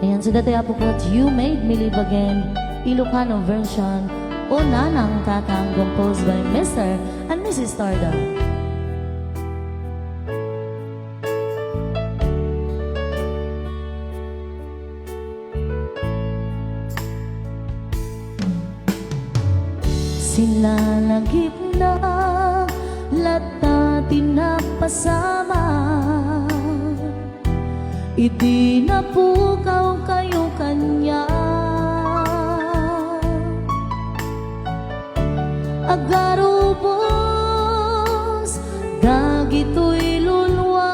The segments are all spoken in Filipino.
Ayan, so dati po po, You Made Me Live Again, Ilocano version, una ng tatang composed by Mr. and Mrs. Torda. Silalagip na lahat natin napasama, itinapukaw kayo kanya. Agarubos, dagito'y lulwa,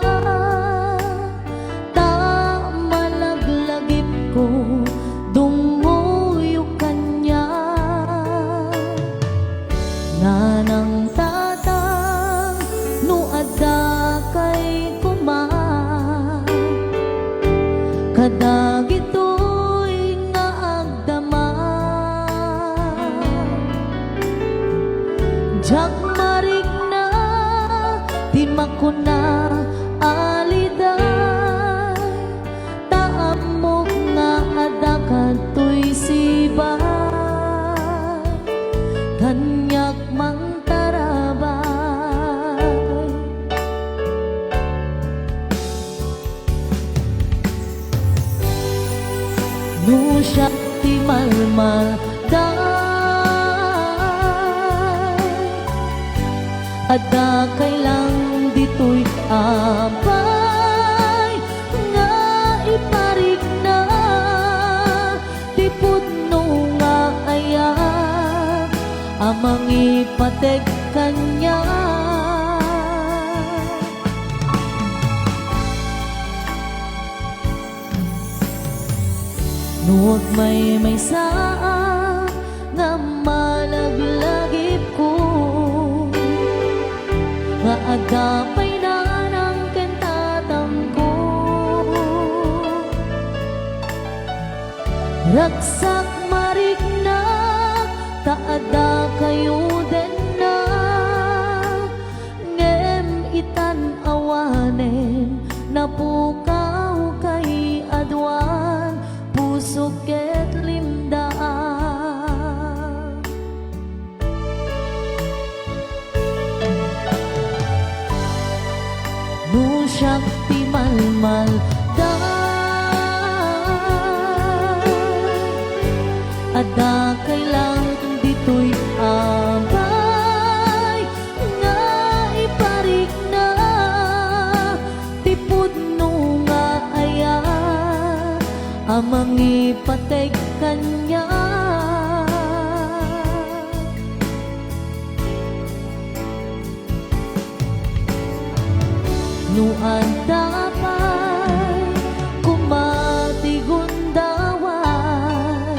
tamalaglagip ko, dungoy kanya. Nanang tatang, nuada kay kuma, kadagito'y nga agdama. Jak marig na, di makuna aliday, taamok nga adakato'y sibay, kanyak mang tarabay. No siya ti malmal ada kailang dito'y abay, nga iparik na tipod no nga aya, amang ipateg kanya. Nuwag may saa nga malaglagip ko, nga agapay na ng kentatang ko. Ragsak marik na, taada kayo din na, ngem itan awanen, napukaw kay adwan, puso ket limdaan. No siyak ti malmal ada kailang dito'y abay, nga iparik na tipod no nga aya, amang ipateg kanya. No andapay kumatigundaway,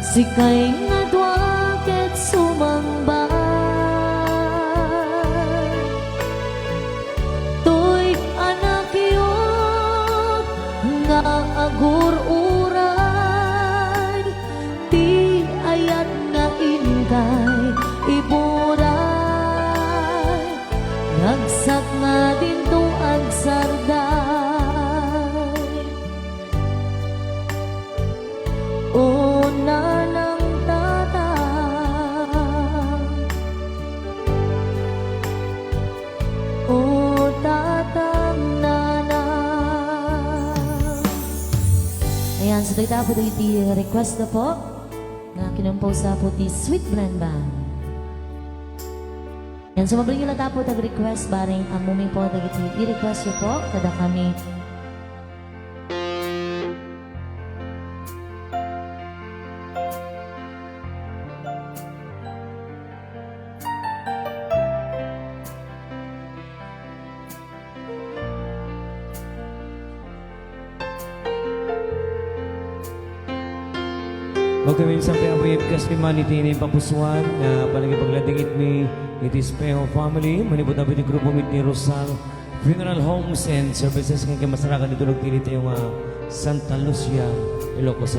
sikay nga dwaket sumangbay, to'y anak yun nga agur-uray, ti ayat nga ingkay iburay, nagsak nga din to agsarday. O nanang tatang, o tatang nanang. Ayan, so dito po iti request na po na kinumpose po ti Sweet Blend Band. Yan, so mabalik nyo lang po tag-request baring ang muming po i-request nyo po kada kami. Magkawin sa piyabuyip kas humanity ni Papusuan na panagipagladingit ni Itispeho Family. Manibot na pwede grupo mit ni Rosal Funeral Homes and Services kaya masarakan dito nagtilit yung Santa Lucia, Ilocos.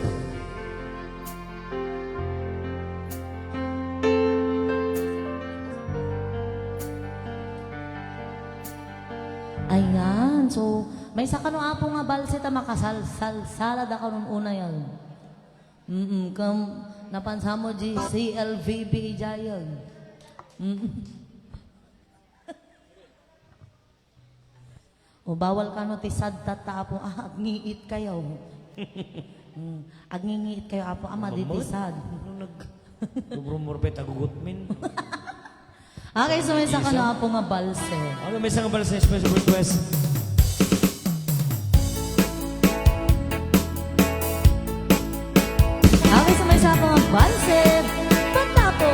Ayan, so may isa ka no apo apo nga balse ta makasal-salad ako nung una yan. Kam napansa mo di CLVB Jayon. O bawal ka no ti sad tata apo agniit kayo. Agningiit kayo apo ama di ti sad. Rumurpet agugot min. Okay, so may isa ka na apo nga balse. Okay, may isang balsa special request. Okay, so may isa apo nga balse. Pagtapo.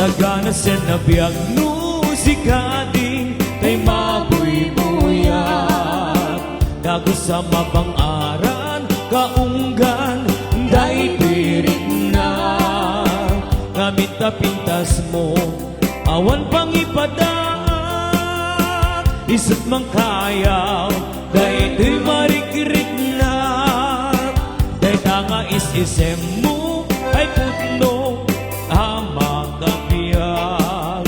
Nagana sa nabiyag no si kading kay mabuy-buyag. Dago sa mabang-aran kaunggan day pirit na. Ngamit na pintas mo awan pang ipadak. Isat mang kayaw day to'y marikirit na. Day tanga is-isem mo ay putno ama kabiyag.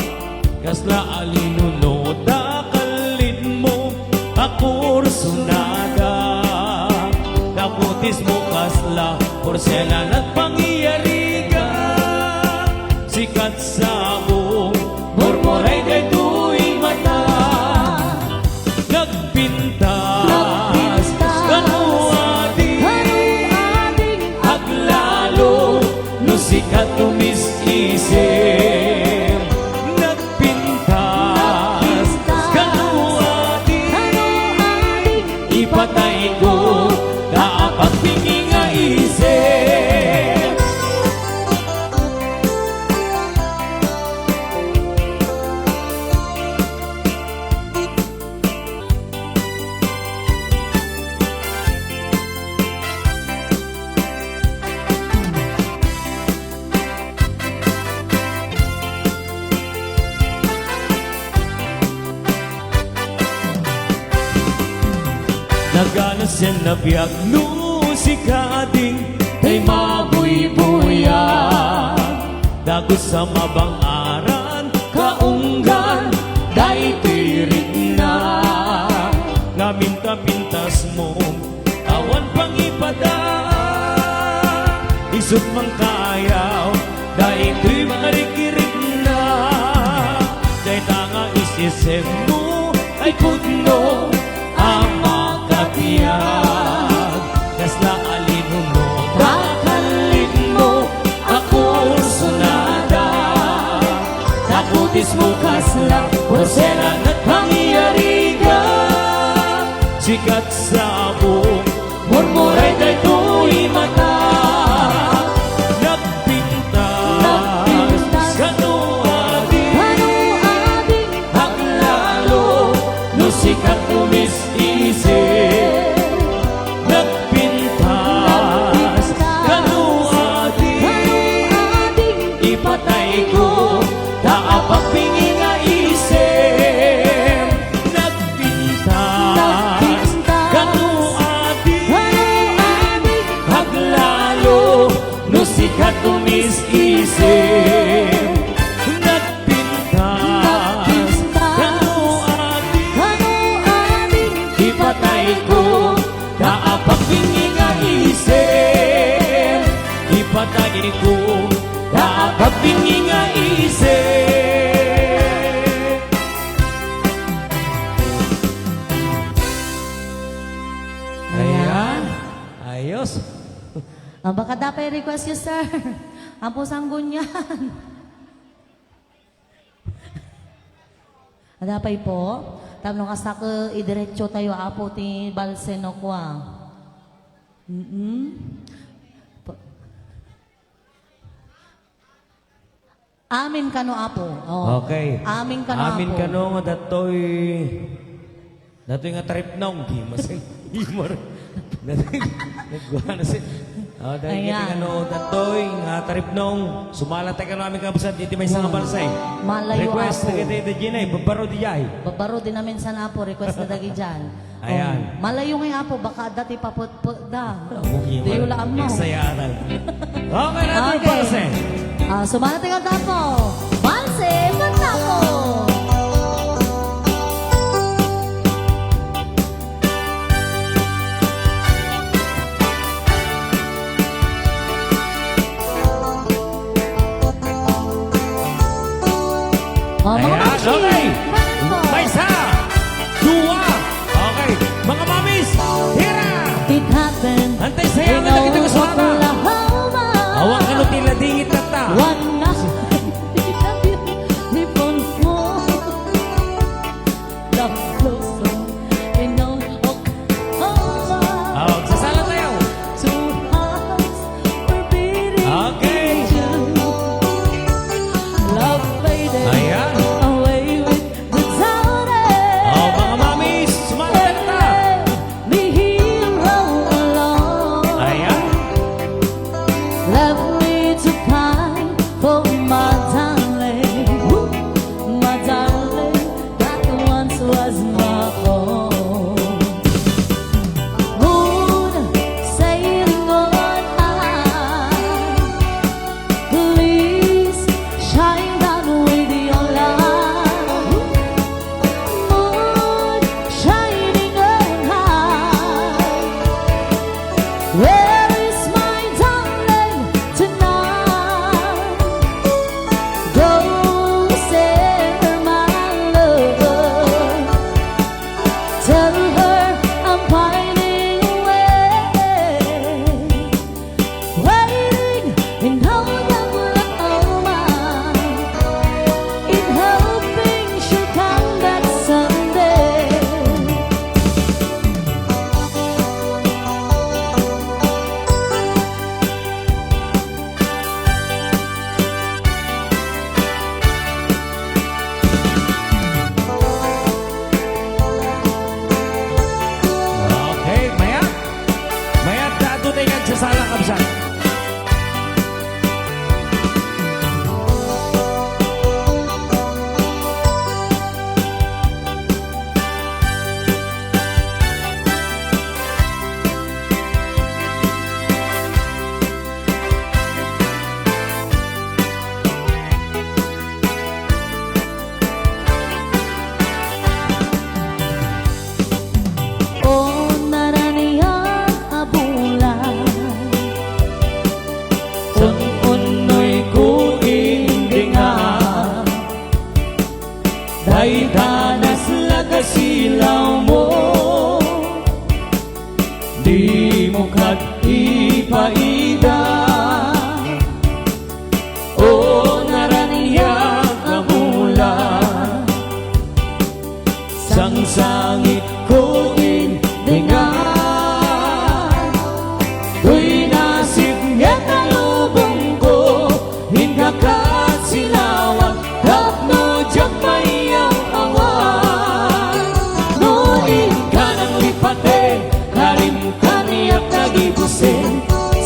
Kasla alinuno dakalin mo ako sunada. Naputis mo kasla porselan at pangyariga. Sikat sa buong murmuray kay tuwing mata. Nagpintas kanuading aglalo no sikat tumis-isip. Nagpintas kanuading ipatay ko dapat pingi nga isip. Nagana sa nabiyag no si kading kay mabuy-buyag. Dago sa mabang-aran kaunggan day tirit na. Ngamin ka pintas mo awan pang ipadak. Isut mang kayaw day to'y marikirit na. Day tanga isisip mo ay putno ama kapiyag. Kasla alinuno dakalin mo ako sunada. Naputis mo kasla porselan at pangyariga. Sikat sa buong murmuray kay tuwing mata. Nagpintas kanuading aglalo no sikat tumis-isip. Nagpintas kanuading ipatay ko daapak pingi nga isip. Nagpintas kanuading aglalo no sikat tumis-isip. Nagpintas kanuading ipatay ko daapak pingi nga isip. Ipatay ko daapak pingi nga isip. Ayan. Ayos. Baka dapat request you, sir. Ang pusang gunyan. Adapay po. Tamno ka sa idiretso tayo apo ti balse no kwa. Amin ka no apo. Oh. Okay. Amin ka no Amin apo. ka no nga datoy nga trip nong gimasay. Himor. Datoy nagwa na si. Oh, dahil Ayan. kita ano datoy nga trip nong sumalatay ka no amin kapsat iti may isang balsay. Malayo Request apo. na kita iti ginay babaro di jay. Babaro din namin sa apo. Request na dagi dyan. Ayan. Malayo nga po, baka dati paput-put da. Buki Di wala mo. Eksayaan. Okay na ito, Palse. Sumana tinggal tapo. Palse, pagtapo. Mga Ayan, mamsi. okay. Pagtapo. May isa. Dua. Okay. Mga mamis, hira. It happened Antay saya in nga na kita kaswata. Oklahoma. Awang kano tila dingit na ta. One night, nipon mo. Love closer in Oklahoma. Sasala tayo. Two hearts were beating Okay. Love faded Ayan. away with the time. Mga mamis, sumalat na ta. Me hero alone. Ayan. Left me to pine for my darling, that once was my own. Moon sailing on high, please shine down with your light. Moon shining on high. Where is my darling tonight? Go send her my love. Tell her I'm pining away, waiting in Oklahoma, in hoping she'll come back someday. Okay, maya. Maya, tato tayo nga sasala kabsa. O naraniyan abulan, Sang unoy ko indingan, Day danas lagasilaw mo, Di mo kat ipaida. O naraniyan abulan, Sang sangit ko indingan, Uy nasib nga kalubong ko, Hinggakat silawan, Tapno diyang mayang awan. Noon ka nang lipate, Karim kaniyak nagibusin,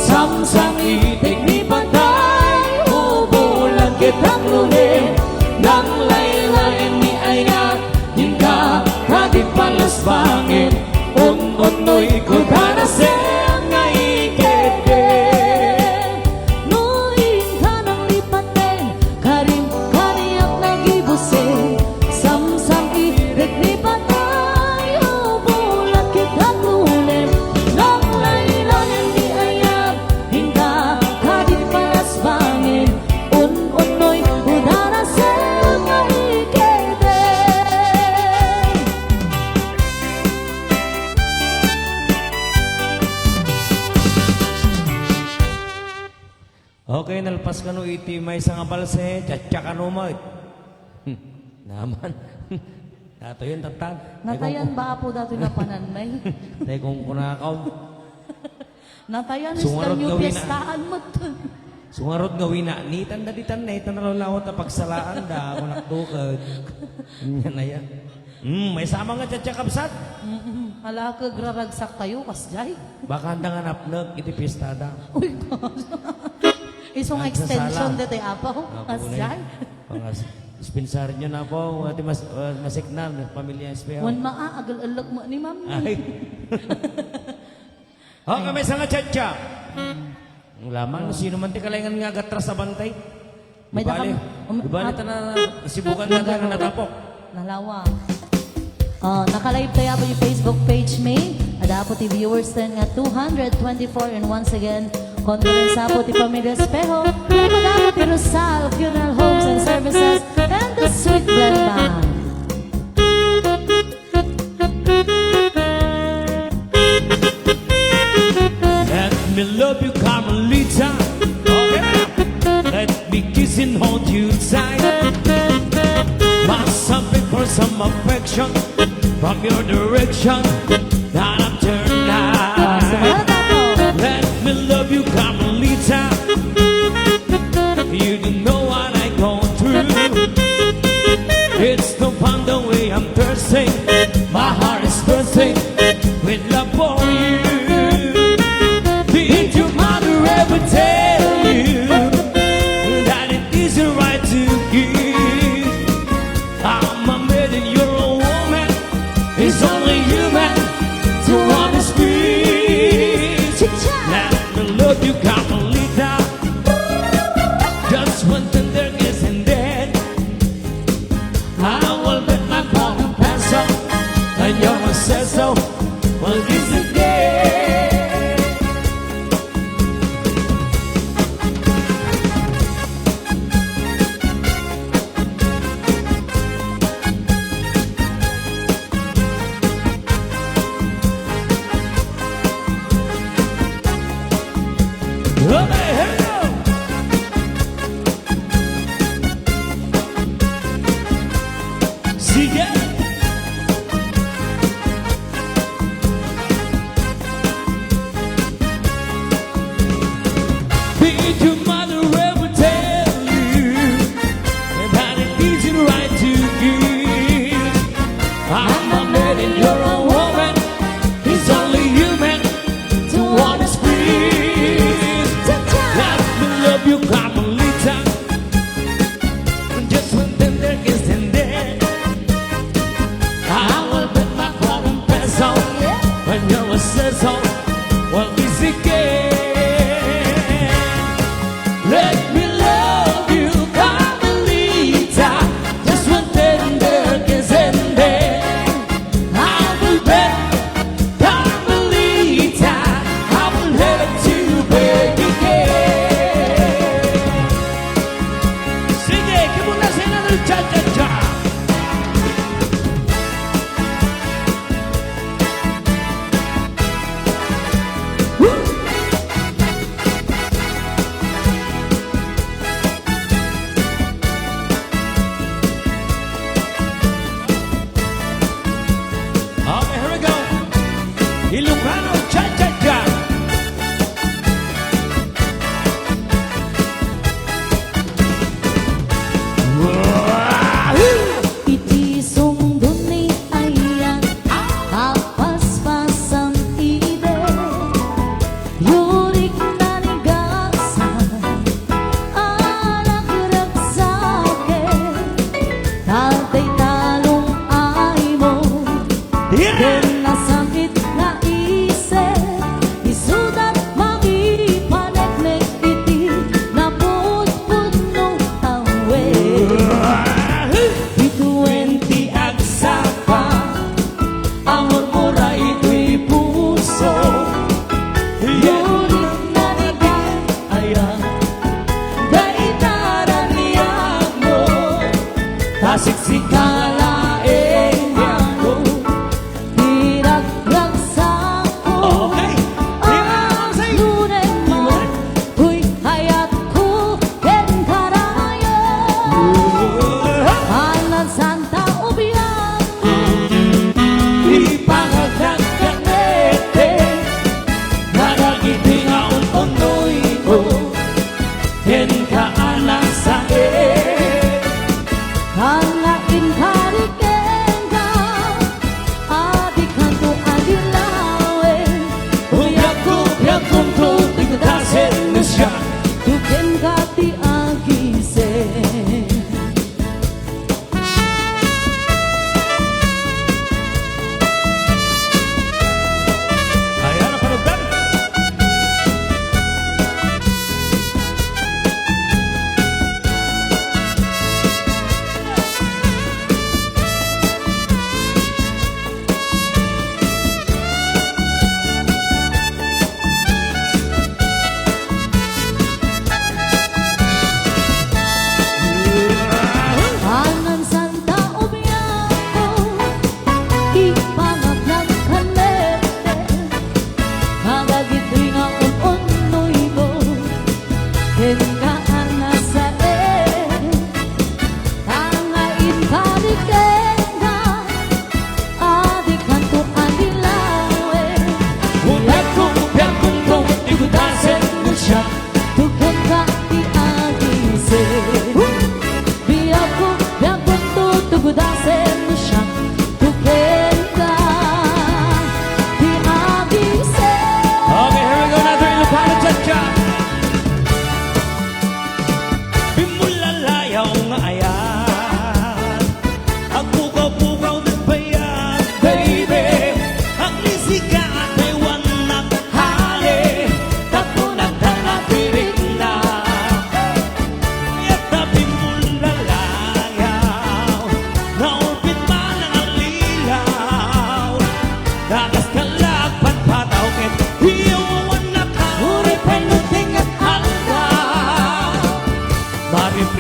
Samsang itik ni patay, Ubulan kitang lunin, Nang laylayan ni ayat, Hingga kadip palas bangin, Un-unoy ko daraseng nga ikete. nuhin ka ng lipatin, karim kaniyak nagibusin, samsang irit ni patay, bulat kitang lunin, nang laylayan ni ayat, hingga kadip palas bangin, un-unoy udaraseng nga ikete. Okay, nalpas ka no iti may nga balse, Tsatsa ka no mo. Naman. Dato yun, tatag. Natayan ba po dato na pananay? Tay kung kunakaw. Natayan is Sumarot kanyo gawin na. piyestaan mo to. Sungarot gawin na, nitan na ditan na, itan na lawat na pagsalaan da, kung naktukad. Yan na yan. May sama nga Tsatsa kapsat. Hala ka, graragsak tayo, kasjay. Baka handa nga napnag, iti pistada. Uy, isong Nagsasala. extension dito, apaw, kasjay. Pangas. Dispensar nyo na po, ati masiknar, pamilya Espejo. Wan maagal-alok mo ni ma'am. Ay. Oh, kami sa nga tiyatya. Ang lamang, sino man ti kalayangan nga gatras sa bantay. May Ibali, nakam- ibali ta na sibukan na nga natapok. Nalawa. Naka-live tayo po yung Facebook page me. Ada po ti viewers din nga 224 and once again, condolence po ti Pamilya Espejo. Nagpagamo ti Rosal Funeral Homes and Services and the Sweet Blend Band. Let me love you, Carmelita. Oh, yeah. Let me kiss and hold you tight. Want something for some affection from your direction. That I'm tonight. Sumalata po. Let me love you, Carmelita. You don't know what I go through. It's no fun the way I'm thirsty. My heart is thirsty with love for you. Did your mother ever tell you that it isn't right to give? I'm a man and you're a woman. It's only human to understand. Let me love you, Carmelita. Just one tenderness and then I will bet my golden pencil and you're my so. Well, this is day.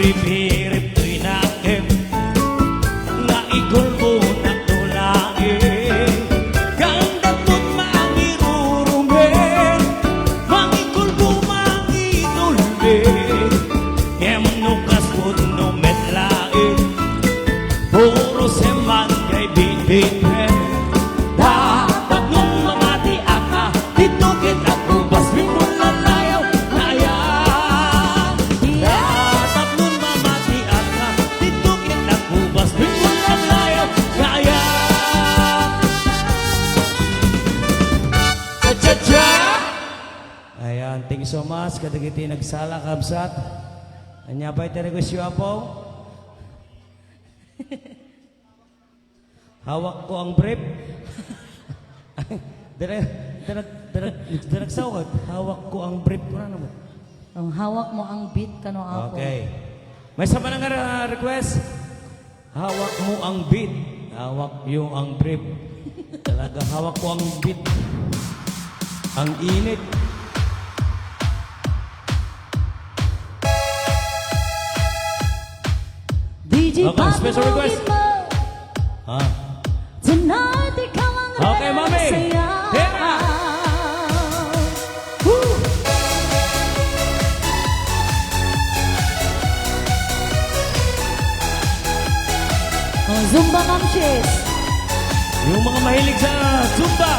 Pagpipirip ko'y nakim nga igulbo na tulain. Gandang mo't mangirurumin, mangigulbo mangidulbin. Nukas po no metlain, puro seman kay bitbitin. Dapat nung mamati aka, dito kita kubas, bimulalayaw na yan. Dapat nung mamati aka, dito kita kubas, bimulalayaw na yan. Cha-cha-cha! Ayan, thank you so much. Kadagiti nagsala kabsat. Anya ba ito request yung apo? Hawak ko ang brief. Dinagsawag. Hawak ko ang brief. Ano naman? Ang hawak mo ang beat kano ako. Okay. May sama na nga request. Hawak mo ang beat. Hawak yung ang brief. Talaga hawak ko ang beat. Ang init. DJ Okay, special request. mo. Ah. Tonight, ikaw ang Okay, mami. saya. Tira. Woo! Oh, Zumba Mamches. Yung mga mahilig sa Zumba.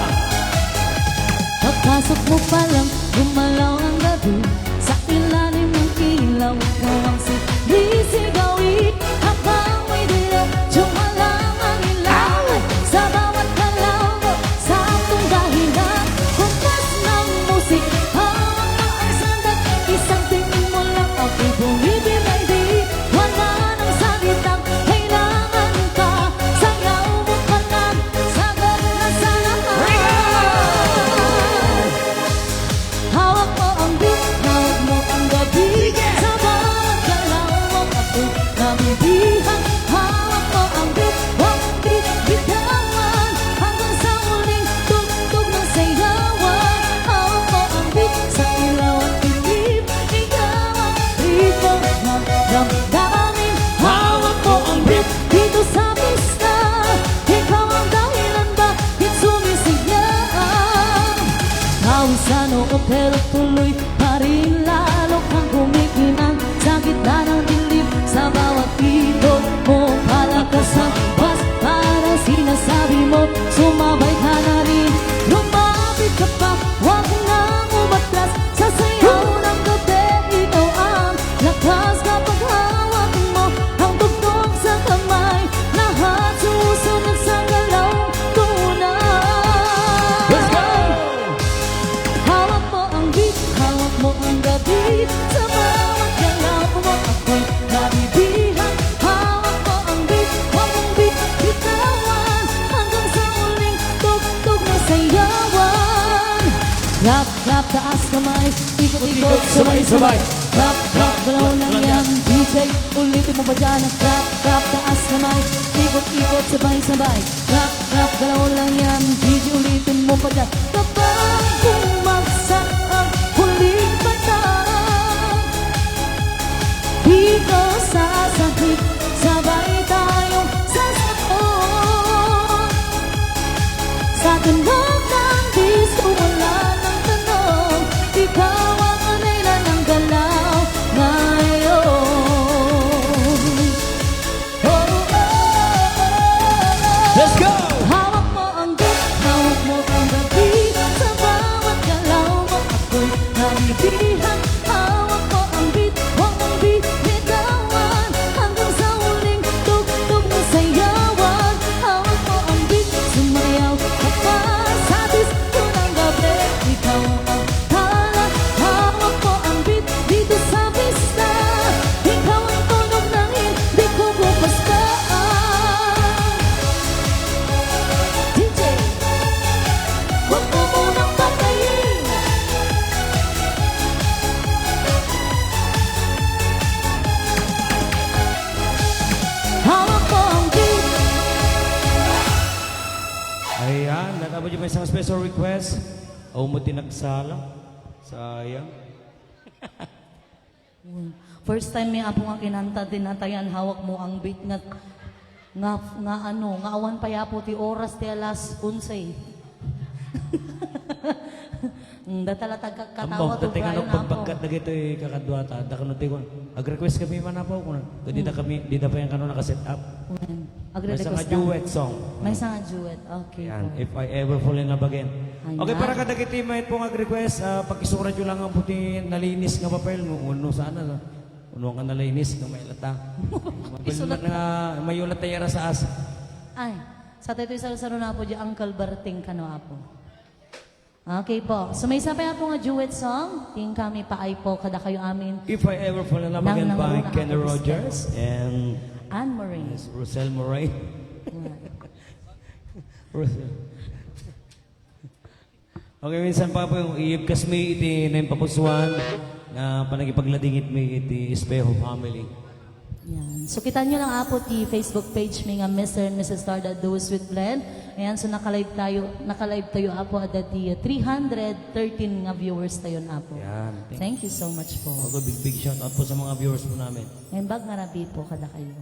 Pagpasok mo pa lang, gumalaw ang gabi. Sa ilalim ng ilaw, ikaw ang sisigawin. Habang may dilaw, sumalang ang ilaw. Sa bawat galaw mo, sa atong dahilan. Kumpas ng musik, hawak mo ang sandat. Isang tingin mo lang, ako'y bumibigay di. Wala nang salitang kailangan ka. Sayaw mo ka lang, sagot na sa lahat. Hawak mo ang beat, hawak mo ang gabi. Sa bawat galaw mo ako'y nabibihag. Hawak mo ang beat, huwag bitawan. Hanggang sa huling tugtog ng sayawan. Hawak mo ang beat, sa ilaw at dilim. Ikaw ang ritmo ng damdamin. Hawak mo ang beat, dito sa pista. Ikaw ang dahilan bakit sumisigaw. Kawisan o pero tuloy pa rin lalo kang kumikinang sa gitna ng dilim. Sa bawat ilog mo palakas ang bas. Para sinasabi mo sumabay ka na rin. Lumapit ka pa, huwag nang umatras. Sa sayaw ng gabi, ikaw ang lakas. Kapag hawak mo ang tugtog sa kamay, lahat susunod sa galaw tunay. Let's go! Hawak mo ang beat, hawak mo ang gabi. Sa bawat galaw mo ako'y nabibihag. Hawak mo ang beat, huwag mong bitawan. Hanggang sa huling tugtog ng sayawan. Clap, clap, taas kamay, ikot-ikot, sabay-sabay. Clap, clap, galaw lang yan, DJ. Ulitin mo ba dyan ang clap, clap, taas kamay, ikot-ikot, sabay-sabay. Clap, clap, galaw lang yan, DJ. Ulitin mo ba dyan. Kapag bumagsak ang huling batang, di ko sasahit, sabay tayong sasakot. Sa tunog ng disco, wala nang tanong. Ikaw ang kanila ng galaw ngayon. Oh, oh, oh, oh. Let's go! Hawak mo ang beat, hawak mo ang gabi. Sa bawat galaw mo ako'y nabibihag. Hawak mo ang beat, huwag mong bitawan. Hanggang sa huling tugtog ng sayawan. Hawak mo ang beat, sumayaw ka pa. Sa disco ng gabi, ikaw ang tala. Hawak mo ang beat, dito sa pista. Ikaw ang tunog ng hindi ko bubastaan. DJ, huwag mo munang patayin. Hawak mo ang beat. Ayan, natapos yung may isang special request. O mo tinagsala. Sayang. First time may apo nga kinanta din natayan hawak mo ang beat nga ano nga awan pa yapo ti oras ti alas 11. Datala katawa to Dating ano, Brian apo. pagpagkat na gito kakadwata, da kano ti ko. Ag-request kami man apo ko na. Di da kami, di da pa yung kano nakaset up. May Agre-request nga na. duet song. May isang nga duet. Okay. Yan, po. if I ever fall in love again. Ayan. Okay, para kada kiti may po ag-request, pagkisurat nyo lang ang puti nalinis nga papel. Uno sana na. Uno nga nalinis nga may lata. Isulat May ulat tayo sa asa. Ay, sa tayo isa na po di Uncle Berting kano apo. Okay po. So may isa pa po nga duet song. Ting kami paay po kada kayo amin. If I ever fall in love Nang again by nangunang Kenny ako Rogers and Anne Marie. Rosel Moray. Rosel. Okay, minsan pa po yung iibkas mi iti na yung papusuan na panagipagladingit mi iti Espejo family. Yan. So kita nyo lang apo ti Facebook page mi nga Mr. and Mrs. Star that do sweet blend. Ayan, so nakalive tayo apo at ti 313 nga viewers tayo apo. Yan. Thank you so much po. Also, big shout out po sa mga viewers po namin. Ngayon bag ngarabi po kada kayo.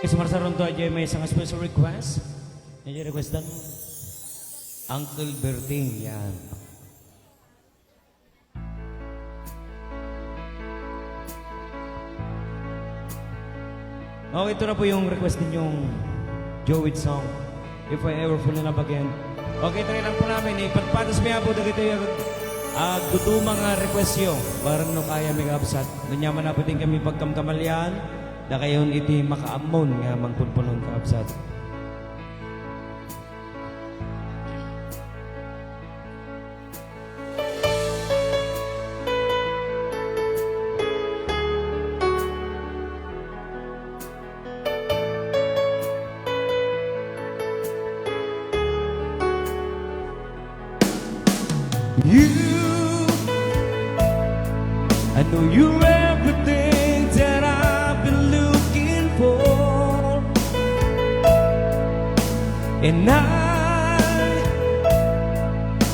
Kasi marasaron to ay may isang special request. May request dan Uncle Berting. Yan. Okay, ito na po yung request ninyong Joey song. If I ever fall in love again. Okay, ito rin lang po namin. Ipagpatas may po dito yung gutumang request yung para no kaya may kapsat. Nanyaman na po din kami pagkamkamalyan na kayon iti makaamon nga mangpunpunon kapsat. I know you're everything that I've been looking for, and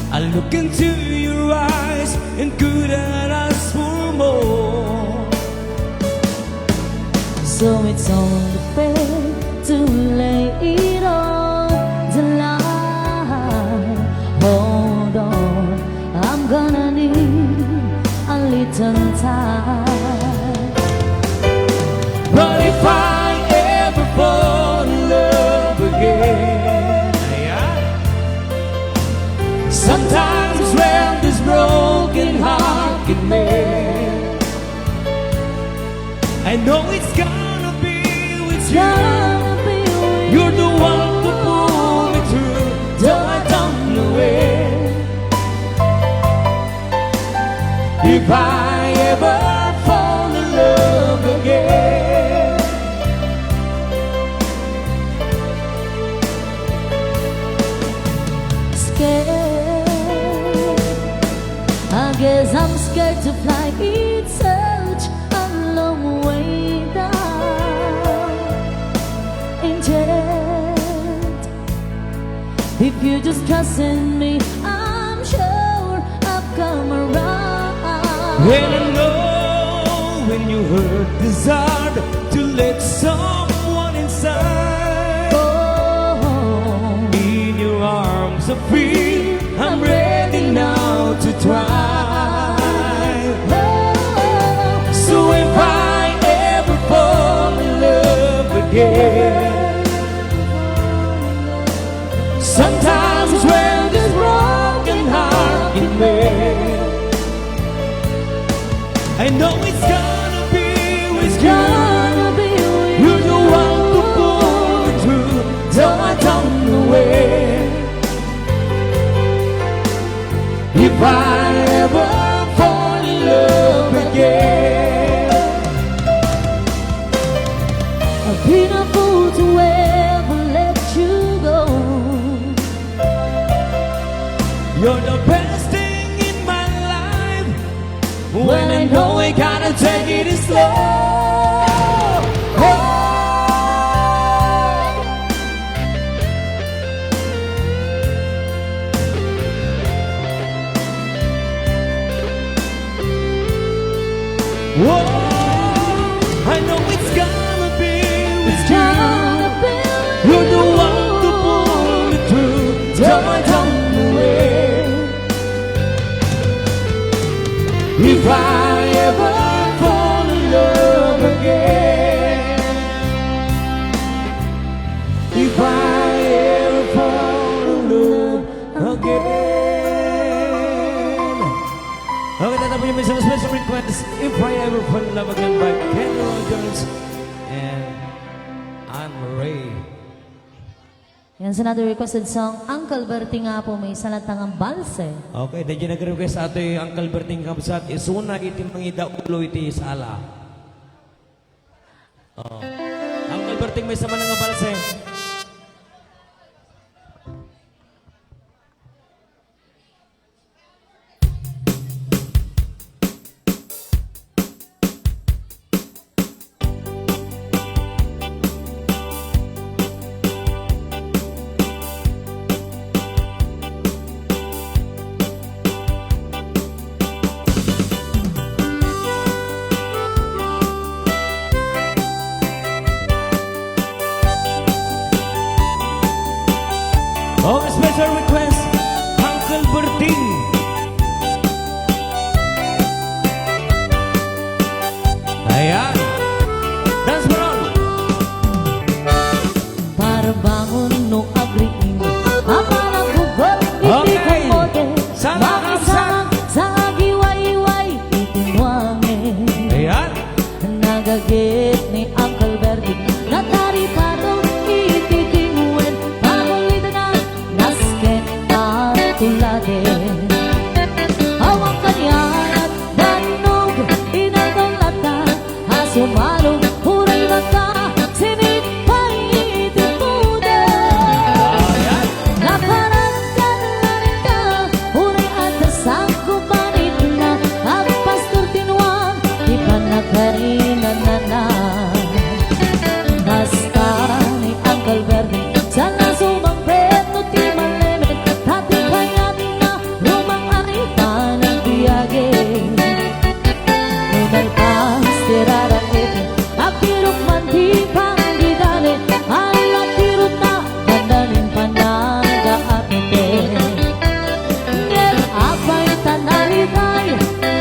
I look into your eyes and couldn't ask for more. So it's only fair to lay it on the line. Hold on, I'm gonna need a little time. But if I ever fall in love again, sometimes when this broken heart can mend, I know it's gonna be with you. Gonna be with You're the one to pull me through, though I don't know it. If I ever fall in love again, scared. I guess I'm scared to fly. It's such a long way down. And yet, if you just trust in me, I'm sure I'll come around. and I know when you hurt desire to let someone inside Oh, in your arms of free, I'm ready now to try. So if I ever fall in love again, sometimes when this broken heart can mend, I know it's gonna be with you. gonna be with You're the one to pull me through, though I don't know where. If I ever fall in love again, I've been a fool to ever let you go. You're the best thing in my life. When I know I gotta take it slow. Whoa, I know it's gonna be with you. You're the one to pull me through. Don't turn away. If I ever fall in love again, if I ever fall in love again. Okay, tatapos yung isang special request, If I Ever Fall in Love Again by Kenny Rogers and Anne Ray. Yan sa another requested song, Uncle Bertie nga po may salatang balse. Okay, dahil nag-request ato yung Uncle Berting Kapsat, isuna iti mangida ulo iti sala. Oh. Uncle Berting may sama ng balse. Oh, special request, Uncle Berting. Ayan, dance mo ron. Para bangon no agriin, amalang hugot, hindi Okay. kumote. Sama, Makisama sa agiway-iway, itinwangin. Ayan, Nagagit ni Uncle Bertie, natari patong ititingwen. Pangulito na, nasken at tuladen. Hawak kanyan at danog, inatong lata, asumalong, huray mata, sinit pa'y itipudan. ayan. Naparantan na rin ka, huray at dasang kumanit na, ang pastor tinuang, di pa nagkarina na. Basta ni Uncle Bertie, sana sumang peto ti malemit, dati kaya na lumang arita ng biyage. Nunay pas tirarang ito, akirok man di panggidane, alat tirot na, kandanin panaga akite. Ngel apay tanalitay,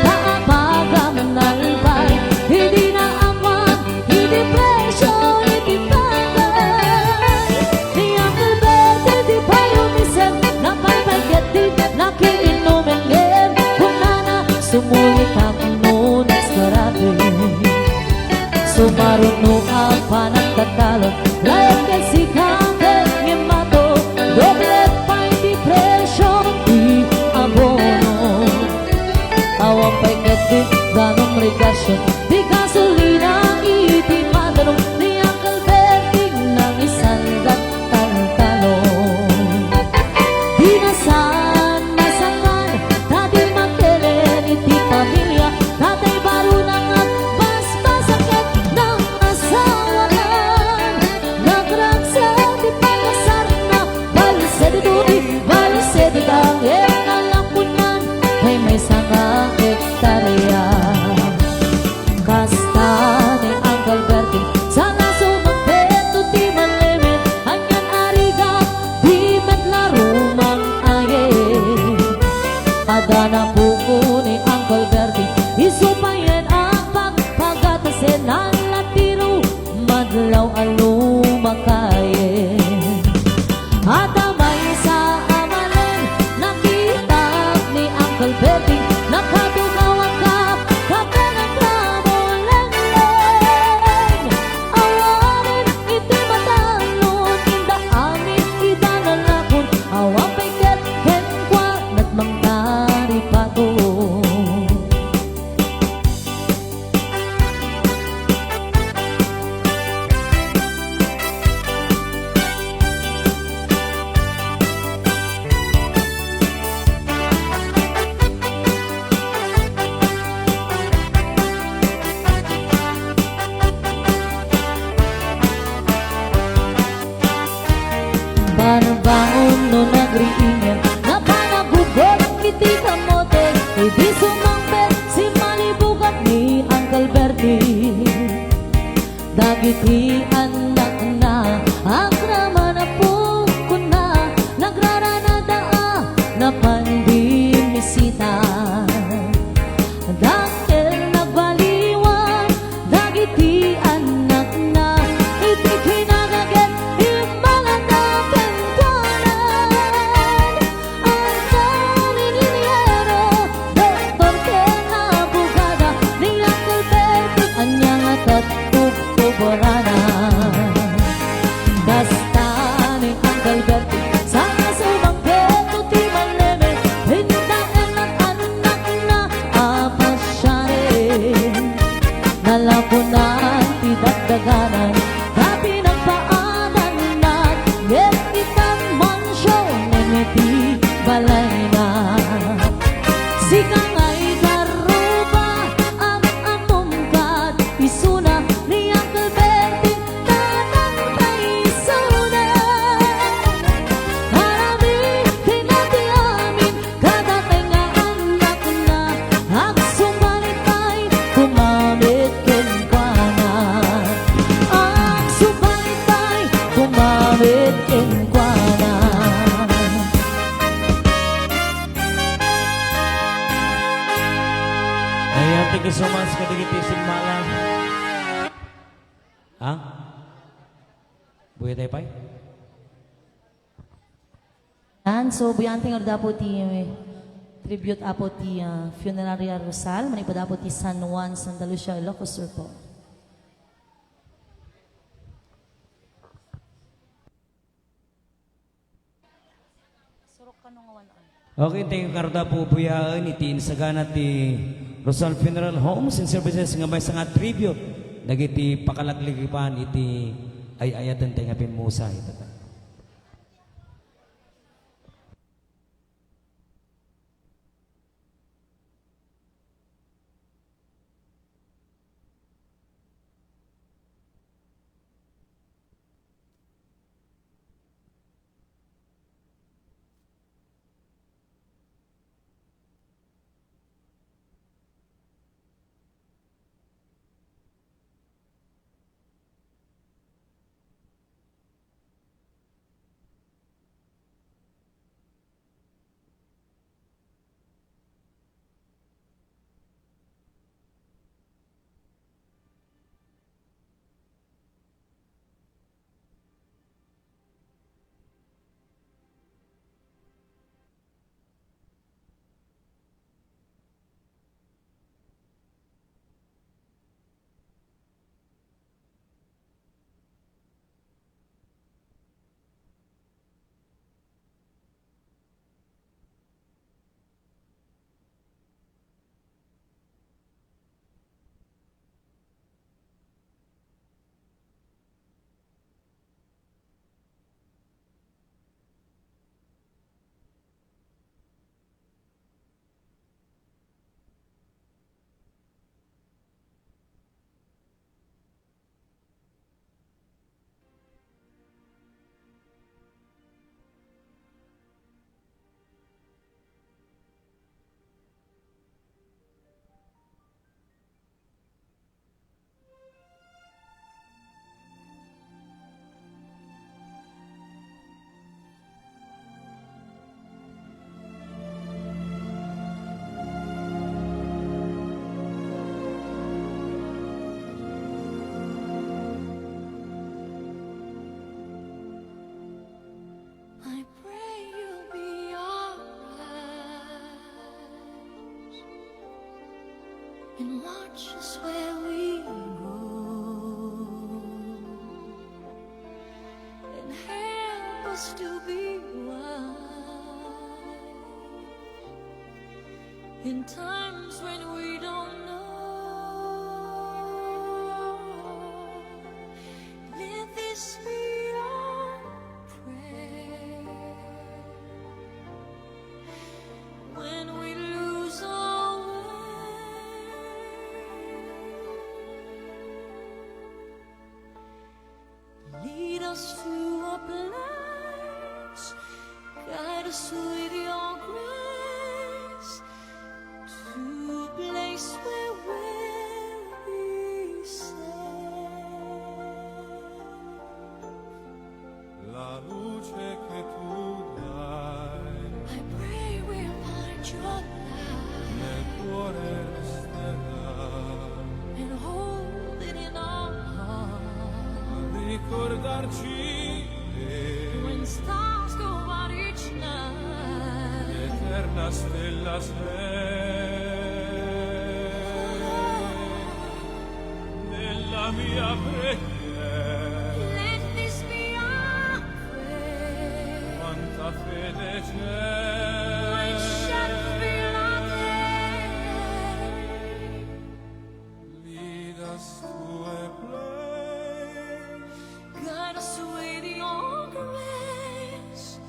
kaabaga manalpay, hindi na aman, hindi presyo, hindi tagay. Ni Uncle Bertie di pa yumisip, napapagyatin, nakiinumin din, kung nana, sumulit ang nunas karate. Sumaruno ang panagtatalo, lahat kay si Kangkeng Imato, doble pa hindi presyo, di abono. Awang pa'y kati, ganong regasyon, di gasolina, iti matanong, ni Uncle Bertie ng isang talong. Di nasan masangan, dati magkelen iti pamilya, tatay barunang at mas masakit ng asawanan. Nagragsa di palasar na, balse di turi, balse di tangin, alampunan, ay may sanga hektarya. Kasta ni Uncle Bertie, sana sumagpeto di malimit, hanggang ariga, di metlarumang aye. Adana buko ni Uncle Bertie, isupayan ang pagpagatasin ang latiro, madlaw alumakaye. At amay sa amalan, nakita ni Uncle Bertie, nakatukaw ang agriingin na panagubot iti kamote iti sumangpet si malibugat ni Uncle Bertie dagiti anak na agrama na pukuna nagraranada na pandimisita dahil nagbaliwan dagiti anak na iti kinagaget imalataken kwanan ang kalininiero doktor ken abogada ni Uncle Bertie anyang atat kuborana basta ni Uncle Bertie sa sumangket uti maleme hindaen at anak na apasyarin nalapunan ti dagdaganan tapi nagpaanan nat get itang mansyon nemiti balay na sikang ay karuba ang amungkat isuna ni Uncle Bertie tanang taisuna harami tinati amin kadatay nga anak na agsumalitay kumamit kenkwana agsumalitay kumamit kenkwana. Ayan, thank you so much kadigiti Sinmala. Ha? Buhay tayo pa? And so buyanting dapo ti tribute apo ti Funeraria Rosal manipo dapo ti San Juan Santa Lucia Ilocos Sur po. Okay, thank you karda po buyaan iti insagana ti Rosal Funeral Homes and Services nga may nga tribute dagiti pakalagligipan iti ay ayatan tayo nga pinmusa ito. and watch us where we go, and help us to be wise in times when we don't know. Let this be our prayer when we lose our way. Lead us to a place, guide guide us with your grace to a place where we'll be safe. La luce che tu dai I pray we'll find your light nel cuore resterà, and hold it in our heart. a ricordarci When stars go out each night, l'eterna stella sei nella mia preghiera. let this be our prayer. Quanta fede When c'è, shadows fill our day, lead us to a place, guide us with your grace.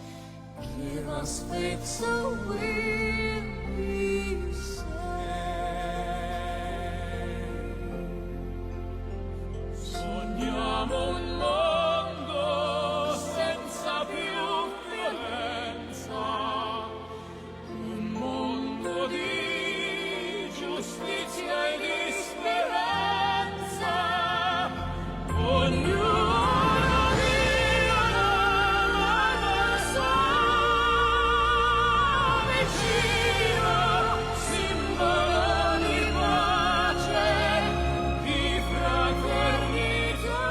Give us faith so we'll be saved. sogniamo un mondo senza più violenza, un mondo di giustizia e di speranza. Ognuno viva la sua vicino, simbolo di pace, di fraternità.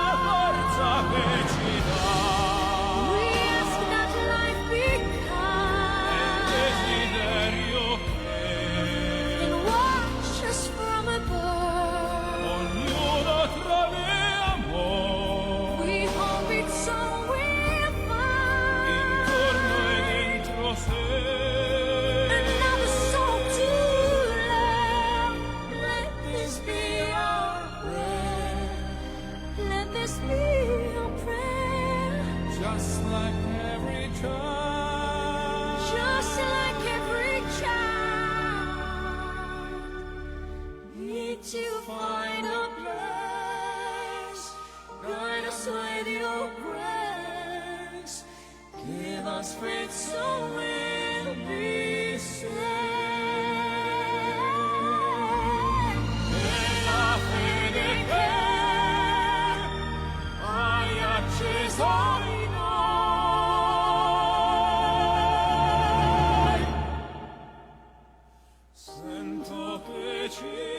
La forza che ci dà We ask that life be il kind desiderio che and watch us from above. ognuno trovi amore We hope it's so we'll find intorno e dentro sé. another soul to love. Let this be our prayer. Let this be our prayer. Just like every child, Just like every child, need to find a place. Guide us with your grace. Give us faith so we'll be saved. nella fede che hai acceso in noi. Sento che ci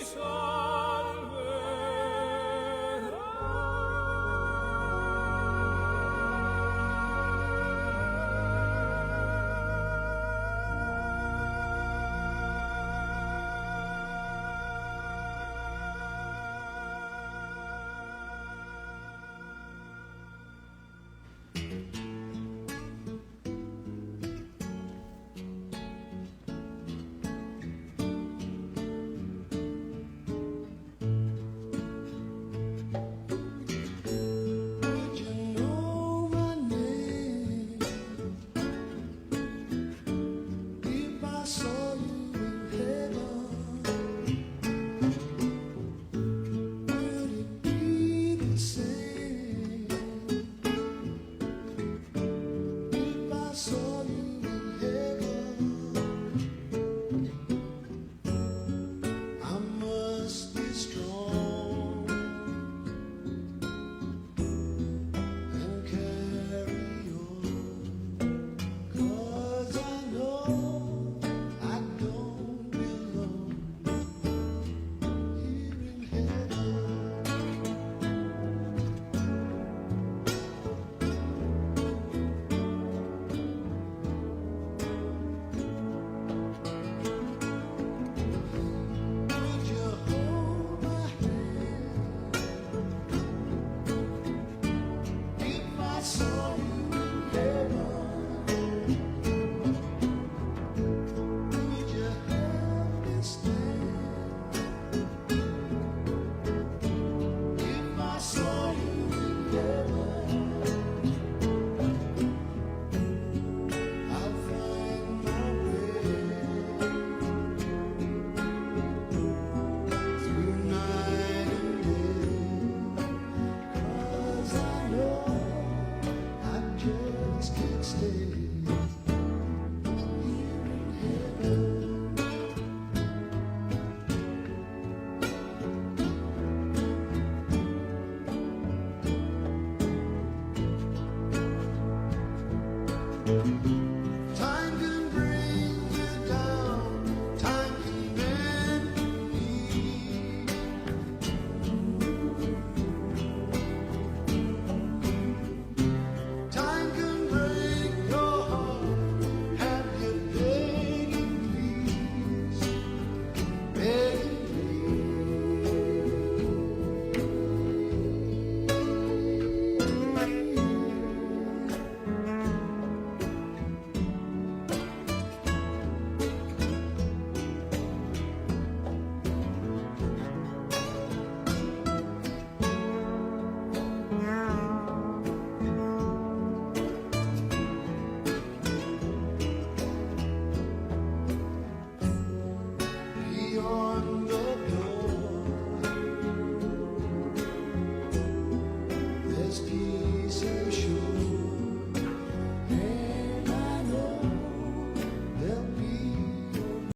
know Jesus, peace